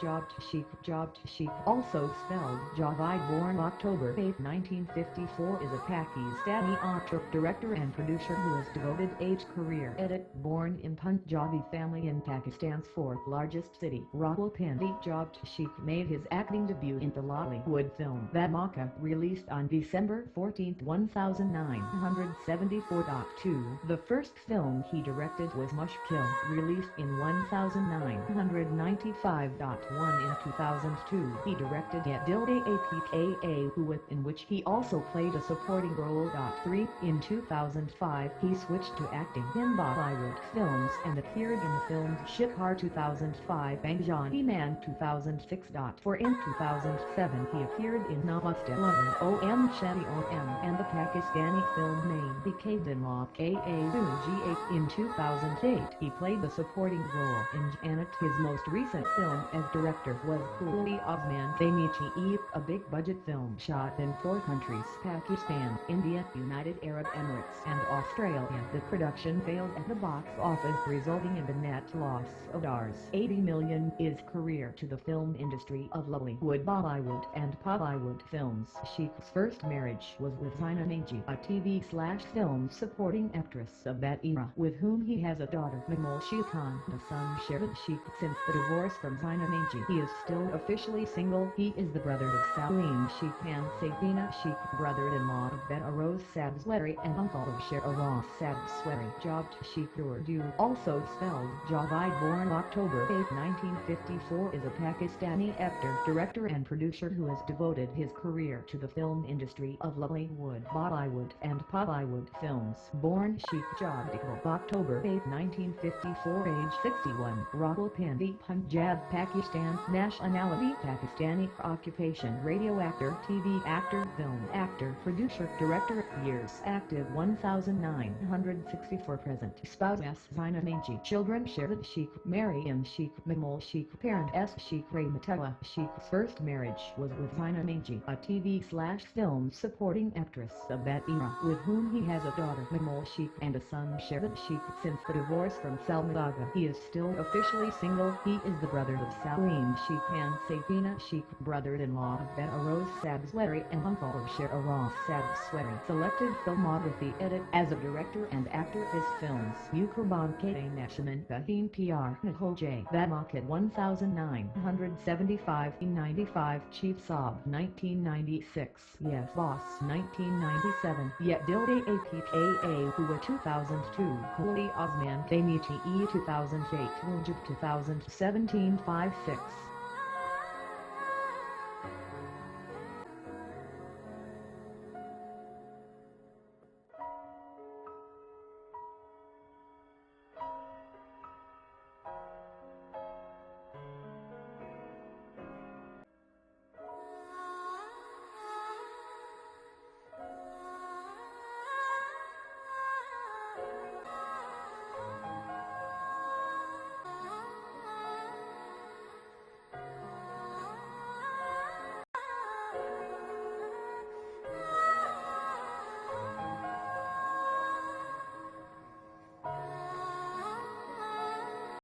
Javed Sheikh, also spelled Javed, born October 8, 1954, is a Pakistani actor, director and producer who has devoted his career. Born in Punjabi family in Pakistan's fourth largest city, Rawalpindi, Javed Sheikh made his acting debut in the Bollywood film Biography, released on December 14, 1974. The first film he directed was Mushkil, released in 1995. In 2002, he directed Ye Dil De Apka, in which he also played a supporting role. 3. In 2005, he switched to acting in Bollywood films and appeared in the films Shikar 2005 and Johnny Man 2006. 4. In 2007, he appeared in Namaste Om Shanti Om and the Pakistani film Nain Bika Dinla Ka. In 2008, he played the supporting role in Janet. His most recent film as director was Kuli Osman Damichi, a big-budget film shot in 4 countries: Pakistan, India, United Arab Emirates, and Australia. The production failed at the box office, resulting in the net loss of $80 million. His career to the film industry of Bollywood and Bollywood films. Sheikh's first marriage was with Zaina Maji, a TV/film supporting actress of that era, with whom he has a daughter, Mimol Sheikh, and a son, Javed Sheikh. Since the divorce from Zaina Maji, he is still officially single. He is the brother of Salim Sheikh and Sabina Sheikh, brother-in-law of Benaroz Sabzwari and uncle of Sheraz Sabzwari. Javed Sheikh Urdu, also spelled Javed, born October 8, 1954, is a Pakistani actor, director and producer who has devoted his career to the film industry of Bollywood and Bollywood films. Born Sheikh Javed, October 8, 1954, age 61, Rawalpindi, Punjab, Pakistan, nationality Pakistani, occupation radio actor, TV actor, film actor, producer, director, years active 1964, present spouse Zaina Maji, children Javed Sheikh, Maryam Sheikh, Mimol Sheikh, parent S. Sheikh Rahmatullah. Sheikh's first marriage was with Zaina Maji, a TV/film supporting actress of that era, with whom he has a daughter, Mimol Sheikh, and a son, Javed Sheikh. Since the divorce from Salma, he is still officially single. He is the brother of Salim Sheikh and Sabina Sheikh, brother-in-law of Benaroz Sabzwari and uncle of Sheraz Sabzwari. Selected filmography. As a director and actor, his films Mukarban Ka Nashaman Baheen PR Nicole J. Vamakat 1975-95, Chief Saab 1996, Yes Boss 1997, Ye Dil De Apka Hua 2002, Kuli Osman Damichi 2008, Mujib 2017 5-6.